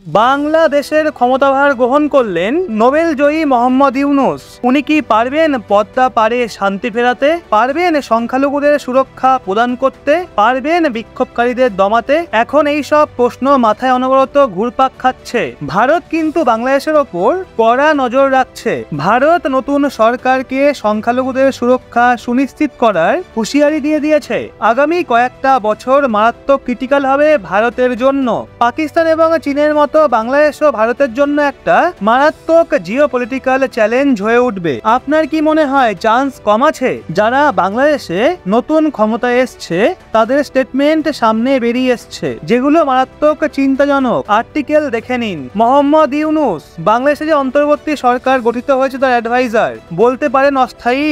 বাংলাদেশের ক্ষমতাভার গ্রহণ করলেন নোবেল জয়ী মোহাম্মদ ইউনূস। উনি কি পারবেন পদ্মা পারে শান্তি ফেরাতে? পারবেন সংখ্যালঘুদের সুরক্ষা প্রদান করতে? পারবেন বিক্ষোভকারীদের দমাতে? এখন এই সব প্রশ্ন মাথায় অনবরত ঘুরপাক খাচ্ছে। ভারত কিন্তু বাংলাদেশের ওপর কড়া নজর রাখছে। ভারত নতুন সরকারকে সংখ্যালঘুদের সুরক্ষা সুনিশ্চিত করার হুঁশিয়ারি দিয়ে দিয়েছে। আগামী কয়েকটা বছর মারাত্মক ক্রিটিক্যাল হবে ভারতের জন্য। পাকিস্তান এবং চীনের মতো বাংলাদেশও ভারতের জন্য একটা মারাত্মক জিওপলিটিক্যাল চ্যালেঞ্জ হয়ে উঠবে। আপনার কি মনে হয় চান্স কম আছে? যারা বাংলাদেশে নতুন ক্ষমতায় এসছে তাদের স্টেটমেন্ট সামনে বেরিয়ে এসছে, যেগুলো মারাত্মক চিন্তাজনক। আর্টিকেল দেখে নিন। মোহাম্মদ ইউনূস, বাংলাদেশে যে অন্তর্বর্তী সরকার গঠিত হয়েছে তার অ্যাডভাইজার, বলতে পারেন অস্থায়ী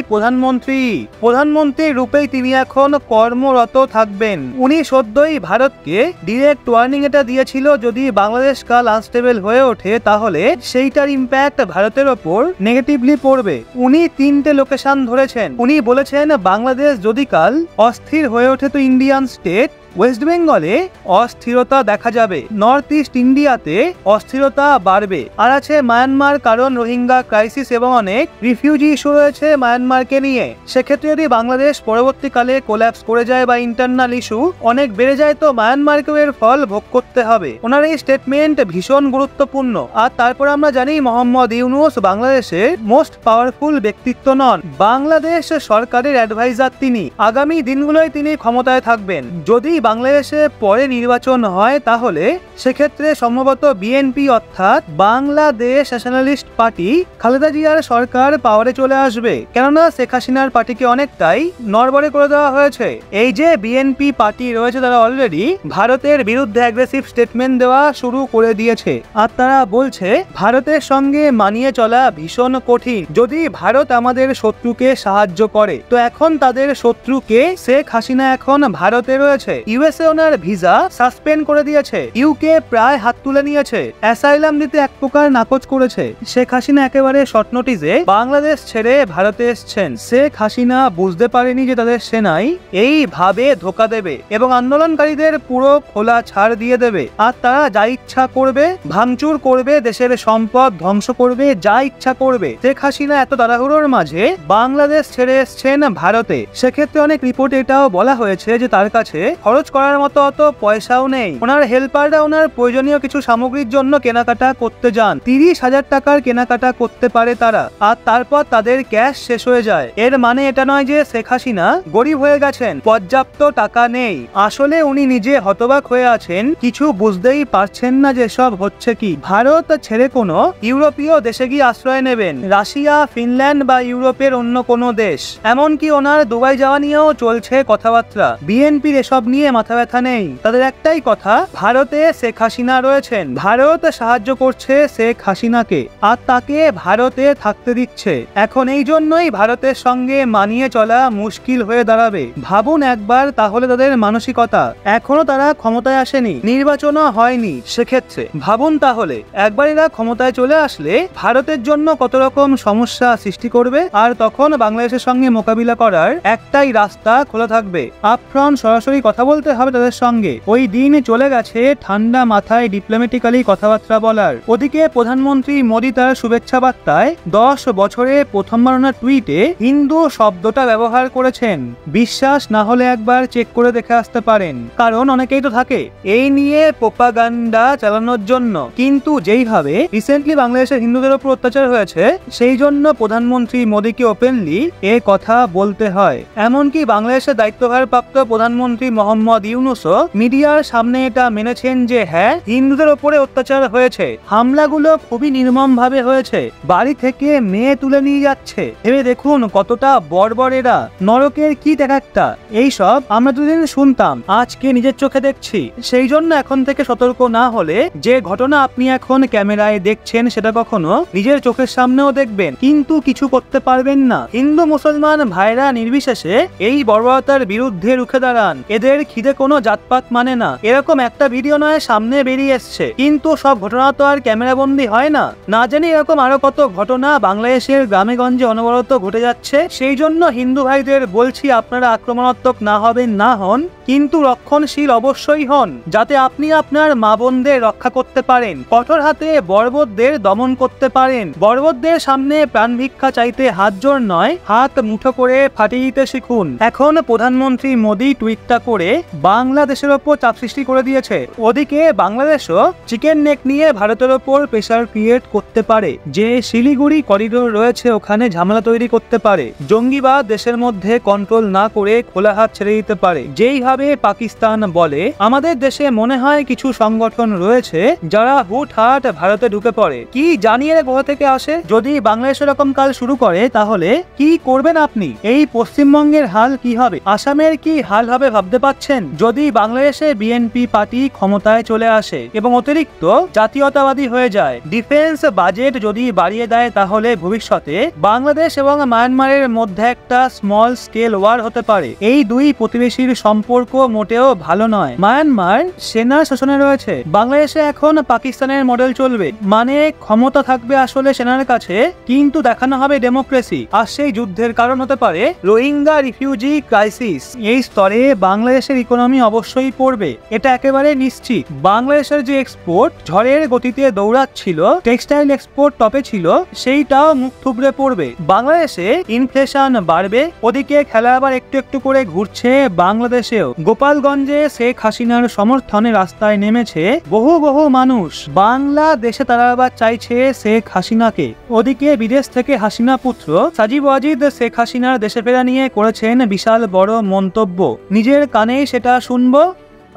প্রধানমন্ত্রীর রূপেই তিনি এখন কর্মরত থাকবেন। উনি সদ্যই ভারতকে ডিরেক্ট ওয়ার্নিং এটা দিয়েছিল, যদি বাংলাদেশ কাল আনস্টেবল হয়ে ওঠে তাহলে সেইটার ইম্প্যাক্ট ভারতের ওপর নেগেটিভলি পড়বে। উনি 3টে লোকেশন ধরেছেন। উনি বলেছেন বাংলাদেশ যদি কাল অস্থির হয়ে ওঠে তো ইন্ডিয়ান স্টেট ওয়েস্ট বেঙ্গলে অস্থিরতা দেখা যাবে, নর্থ ইস্ট ইন্ডিয়াতে অস্থিরতা বাড়বে। আর আছে মায়ানমার, কারণ রোহিঙ্গা ক্রাইসিস এবং অনেক রিফিউজি ইস্যু রয়েছে মায়ানমারকে নিয়ে। সেক্ষেত্রে যদি বাংলাদেশ পরবর্তীকালে কোল্যাপস করে যায় বা ইন্টারনাল ইস্যু অনেক বেড়ে যায় তো মায়ানমারকেও এর ফল ভোগ করতে হবে। ওনার এই স্টেটমেন্ট ভীষণ গুরুত্বপূর্ণ। আর তারপর আমরা জানি মোহাম্মদ ইউনূস বাংলাদেশের মোস্ট পাওয়ারফুল ব্যক্তিত্ব নন, বাংলাদেশ সরকারের অ্যাডভাইজার তিনি। আগামী দিনগুলোয় তিনি ক্ষমতায় থাকবেন। যদি বাংলাদেশে পরে নির্বাচন হয় তাহলে সেক্ষেত্রে সম্ভবত বিএনপি অর্থাৎ বাংলাদেশ ন্যাশনালিস্ট পার্টি, খালেদা জিয়ার সরকার পাওয়ারে চলে আসবে। কেননা শেখ হাসিনার পার্টিকে অনেকটাই নড়বড়ে করে দেওয়া হয়েছে। এই যে বিএনপি পার্টি রয়েছে তারা অলরেডি ভারতের বিরুদ্ধে অ্যাগ্রেসিভ স্টেটমেন্ট দেওয়া শুরু করে দিয়েছে। আর তারা বলছে ভারতের সঙ্গে মানিয়ে চলা ভীষণ কঠিন। যদি ভারত আমাদের শত্রুকে সাহায্য করে তো এখন তাদের শত্রুকে শেখ হাসিনা এখন ভারতে রয়েছে। ইউএসএ ওনার ভিসা সাসপেন্ড করে দিয়েছে, ইউকে প্রায় হাত তুলে নিয়েছে, অ্যাসাইলাম দিতে এক প্রকার নাকচ করেছে। শেখ হাসিনা একেবারে শর্ট নোটিসে বাংলাদেশ ছেড়ে ভারতে এসছেন। শেখ হাসিনা বুঝতে পারেনি যে তাদের সেনাই এইভাবে ধোকা দেবে এবং আন্দোলনকারীদের পুরো খোলা ছাড় দিয়ে দেবে। আর তারা যা ইচ্ছা করবে, ভাঙচুর করবে, দেশের সম্পদ ধ্বংস করবে, যা ইচ্ছা করবে। শেখ হাসিনা এত তাড়াহুড়োর মাঝে বাংলাদেশ ছেড়ে এসছেন ভারতে। সেক্ষেত্রে অনেক রিপোর্ট এটাও বলা হয়েছে যে তার কাছে খরচ করার মতো অত পয়সাও নেই। ওনার হেল্পাররা ওনার প্রয়োজনীয় কিছু সামগ্রীর জন্য কেনাকাটা করতে যান, 30,000 টাকার কেনাকাটা করতে পারে তারা, আর তারপর তাদের ক্যাশ শেষ হয়ে যায়। এর মানে এটা নয় যে শেখ হাসিনা গরিব হয়ে গেছেন, পর্যাপ্ত টাকা নেই। আসলে উনি নিজে হতবাক হয়ে আছেন, কিছু বুঝতেই পারছেন না যে সব হচ্ছে কি। ভারত ছেড়ে কোনো ইউরোপীয় দেশে গিয়ে আশ্রয় নেবেন, রাশিয়া, ফিনল্যান্ড বা ইউরোপের অন্য কোনো দেশ। এমনকি ওনার দুবাই যাওয়া নিয়েও চলছে কথাবার্তা। বিএনপির এসব নিয়ে মাথা ব্যথা নেই, তাদের একটাই কথা, ভারতে শেখ হাসিনা রয়েছেন, ভারত সাহায্য করছে শেখ হাসিনাকে আর তাকে ভারতে থাকতে দিচ্ছে। এখন এই জন্যই ভারতের সঙ্গে মানিয়ে চলা মুশকিল হয়ে দাঁড়াবে। ভাবুন একবার তাহলে তাদের মানসিকতা। এখনো তারা ক্ষমতায় আসেনি, নির্বাচনও হয়নি। সেক্ষেত্রে ভাবুন তাহলে একবার এরা ক্ষমতায় চলে আসলে ভারতের জন্য কত রকম সমস্যা সৃষ্টি করবে। আর তখন বাংলাদেশের সঙ্গে মোকাবিলা করার একটাই রাস্তা খোলা থাকবে, আপফ্রন্ট সরাসরি কথা বলতে হবে তাদের সঙ্গে। ওই দিন চলে গেছে ঠান্ডা মাথায় ডিপ্লোম্যাটিক্যালি কথাবার্তা বলার। ওদিকে প্রধানমন্ত্রী মোদী তার শুভেচ্ছা বার্তায় 10 বছরে প্রথমবার ওনার টুইটে হিন্দু শব্দটা ব্যবহার করেছেন। বিশ্বাস না হলে একবার চেক করে দেখে আসতে পারেন, কারণ অনেকেই তো থাকে এই নিয়ে প্রোপাগান্ডা চালানোর জন্য। কিন্তু যেইভাবে রিসেন্টলি বাংলাদেশের হিন্দুদের উপর অত্যাচার হয়েছে সেই জন্য প্রধানমন্ত্রী মোদীকে ওপেনলি এ কথা বলতে হয়। এমনকি বাংলাদেশের দায়িত্বভারপ্রাপ্ত প্রধানমন্ত্রী মোহাম্মদ ইউনূসও মিডিয়ার সামনে এটা মেনেছেন যে হ্যাঁ, হিন্দুদের ওপরে অত্যাচার হয়েছে, হামলাগুলো খুবই নির্মম ভাবে হয়েছে, বাড়ি থেকে মেয়ে তুলে নিয়ে যাচ্ছে। ভেবে দেখুন কতটা বর্বর এরা, নরকের কি একটা। এইসব আমরা দুদিন শুনতাম, আজকে নিজের চোখে দেখছি। সেই জন্য এখন থেকে সতর্ক না হলে যে ঘটনা আপনি এখন ক্যামেরায় দেখছেন সেটা কখনো নিজের চোখের সামনেও দেখবেন কিন্তু কিছু করতে পারবেন না। হিন্দু মুসলমান ভাইরা নির্বিশেষে এই বর্বরতার বিরুদ্ধে রুখে দাঁড়ান। এদের খিদে কোনো জাতপাত মানে না, এরকম একটা ভিডিও নয় সামনে বেরিয়ে এসছে। কিন্তু সব ঘটনা তো আর ক্যামেরাবন্দি হয় না, না জানি এরকম আরো কত ঘটনা বাংলাদেশের গ্রামে গঞ্জে অনবরত ঘটে যাচ্ছে। সেই জন্য হিন্দু ভাইদের বলছি, আপনারা আক্রমণাত্মক না হবেন, না হন, কিন্তু রক্ষণশীল অবশ্যই হন, যাতে আপনি আপনার মা বোনদের রক্ষা করতে পারেন, কঠোর হাতে বর্বরদের দমন করতে পারেন। বর্বরদের সামনে প্রাণ ভিক্ষা চাইতে হাত জোর নয়, হাত মুঠো করে ফাটিয়ে দিতে শিখুন। এখন প্রধানমন্ত্রী মোদী টুইটটা করে বাংলাদেশের ওপর চাপ সৃষ্টি করে দিয়েছে। ওদিকে বাংলাদেশও চিকেন নেক নিয়ে ভারতের ওপর প্রেসার ক্রিয়েট করতে পারে, যে শিলিগুড়ি করিডোর রয়েছে ওখানে ঝামেলা তৈরি করতে পারে, জঙ্গিবাদ দেশের মধ্যে কন্ট্রোল না করে খোলা হাত ছেড়ে দিতে পারে। যেইভাবে পাকিস্তান বলে, আমাদের দেশে মনে হয় কিছু সংগঠন রয়েছে যারা হুটহাট ভারতে ঢুকে পড়ে। কি জানিয়ে কোথা থেকে আসে? যদি বাংলাদেশ এরকম কাজ শুরু করে তাহলে কি করবেন আপনি? এই পশ্চিমবঙ্গের হাল কি হবে? আসামের কি হাল হবে ভাবতে পাচ্ছেন? যদি বাংলাদেশে বিএনপি পার্টি ক্ষমতায় চলে আসে এবং অতিরিক্ত জাতীয়তাবাদী হয়ে যায়, ডিফেন্স বাজেট যদি বাড়িয়ে দেয়, তাহলে ভবিষ্যতে বাংলাদেশ এবং মায়ানমারের মধ্যে একটা স্মল স্কেল ওয়ার হতে পারে। এই দুই প্রতিবেশীর সম্পর্ক মোটেও ভালো নয়। মায়ানমার সেনা শাসনে রয়েছে, বাংলাদেশে এখন পাকিস্তানের মডেল চলবে, মানে ক্ষমতা থাকবে আসলে সেনার কাছে, কিন্তু দেখানো হবে ডেমোক্রেসি। আর সেই যুদ্ধের কারণ হতে পারে রোহিঙ্গা রিফিউজি ক্রাইসিস। এই স্তরে বাংলাদেশের ইকোনমি অবশ্যই পড়বে, এটা একেবারে নিশ্চিত। বাংলাদেশের যে এক্সপোর্ট ঝড়ের গতিতে দৌড়াচ্ছিল, টেক্সটাইল এক্সপোর্ট টপে ছিল, সেইটাও মুখ থুবড়ে পড়বে। বাংলাদেশে ইনফ্লেশন বাড়বে, ওদিকে খেলা আবার একটু একটু করে ঘুরছে বাংলাদেশেও। গোপালগঞ্জে শেখ হাসিনার সমর্থনে রাস্তায় নেমেছে বহু বহু মানুষ। বাংলাদেশে তারা আবার চাইছে শেখ হাসিনাকে। ওদিকে বিদেশ থেকে হাসিনা পুত্র সাজিব ওয়াজিদ শেখ হাসিনার দেশে ফেরা নিয়ে করেছেন বিশাল বড় মন্তব্য। নিজের কানেই সেটা শুনবো।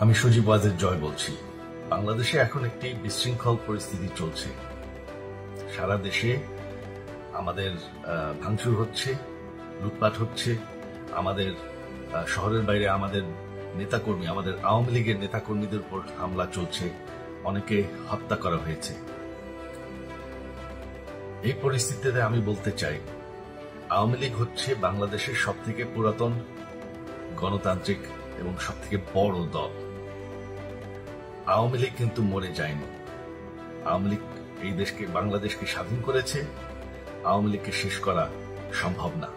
আমি সজীব ওয়াজিদ জয় বলছি। বাংলাদেশে এখন একটি বিশৃঙ্খল পরিস্থিতি চলছে। সারা দেশে আমাদের ভাঙচুর হচ্ছে, লুটপাট হচ্ছে, আমাদের শহরের বাইরে আমাদের নেতাকর্মী, আমাদের আওয়ামী লীগের নেতাকর্মীদের উপর হামলা চলছে, অনেকে হত্যা করা হয়েছে। এই পরিস্থিতিতে আমি বলতে চাই, আওয়ামী লীগ হচ্ছে বাংলাদেশের সবথেকে পুরাতন গণতান্ত্রিক এবং সবথেকে বড় দল। আওয়ামী লীগ কিন্তু মরে যায়নি। আওয়ামী লীগ এই দেশকে, বাংলাদেশকে স্বাধীন করেছে। আওয়ামী লীগকে শেষ করা সম্ভব না।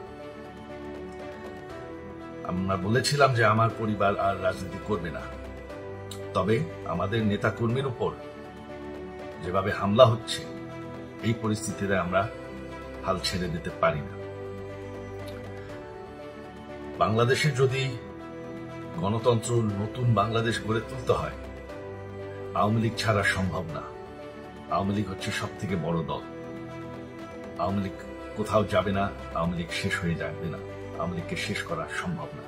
আমরা বলেছিলাম যে আমার পরিবার আর রাজনীতি করবে না, তবে আমাদের নেতাকর্মীর উপর যেভাবে হামলা হচ্ছে, এই পরিস্থিতিতে আমরা হাল ছেড়ে দিতে পারি না। বাংলাদেশে যদি গণতন্ত্র, নতুন বাংলাদেশ গড়ে তুলতে হয়, আওয়ামী লীগ ছাড়া সম্ভব না। আওয়ামী লীগ হচ্ছে সব থেকে বড় দল। আওয়ামী লীগ কোথাও যাবে না, আওয়ামী লীগ শেষ হয়ে যাবে না। আওয়ামী লীগকে শেষ করা সম্ভব না।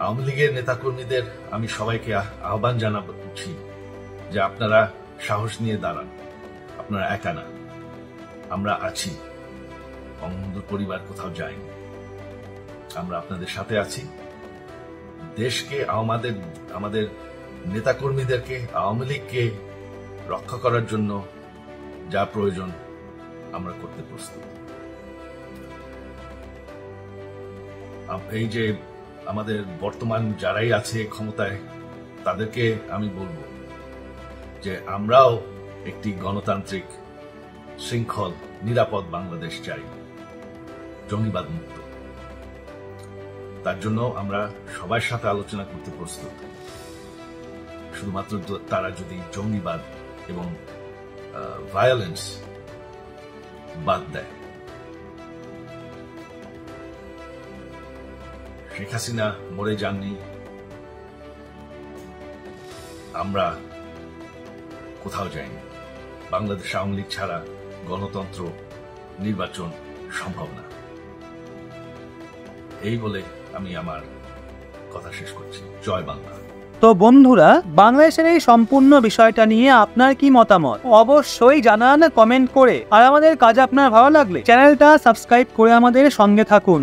আওয়ামী লীগের নেতাকর্মীদের আমি সবাইকে আহ্বান জানাচ্ছি যে আপনারা সাহস নিয়ে দাঁড়ান, আপনারা একা না, আমরা আছি। বঙ্গবন্ধুর পরিবার কোথাও যায়নি, আমরা আপনাদের সাথে আছি। দেশকে, আমাদের নেতাকর্মীদেরকে, আওয়ামী লীগকে রক্ষা করার জন্য যা প্রয়োজন আমরা করতে প্রস্তুত। এই যে আমাদের বর্তমান যারাই আছে ক্ষমতায়, তাদেরকে আমি বলবো যে আমরাও একটি গণতান্ত্রিক, শৃঙ্খল, নিরাপদ বাংলাদেশ চাই, জঙ্গিবাদ মুক্ত। তার জন্য আমরা সবার সাথে আলোচনা করতে প্রস্তুত। শুধুমাত্র তারা যদি জঙ্গিবাদ এবং ভায়োলেন্স বাদ দেয়। শেখ হাসিনা মরে যাননি, আমরা কোথাও যাইনি। বাংলাদেশ আওয়ামী লীগ ছাড়া গণতন্ত্র, নির্বাচন সম্ভব না। এই বলে আমি আমার কথা শেষ করছি। জয় বাংলা। তো বন্ধুরা, বাংলাদেশের এই সম্পূর্ণ বিষয়টা নিয়ে আপনার কি মতামত অবশ্যই জানান কমেন্ট করে। আর আমাদের কাজ আপনার ভালো লাগলে চ্যানেলটা সাবস্ক্রাইব করে আমাদের সঙ্গে থাকুন।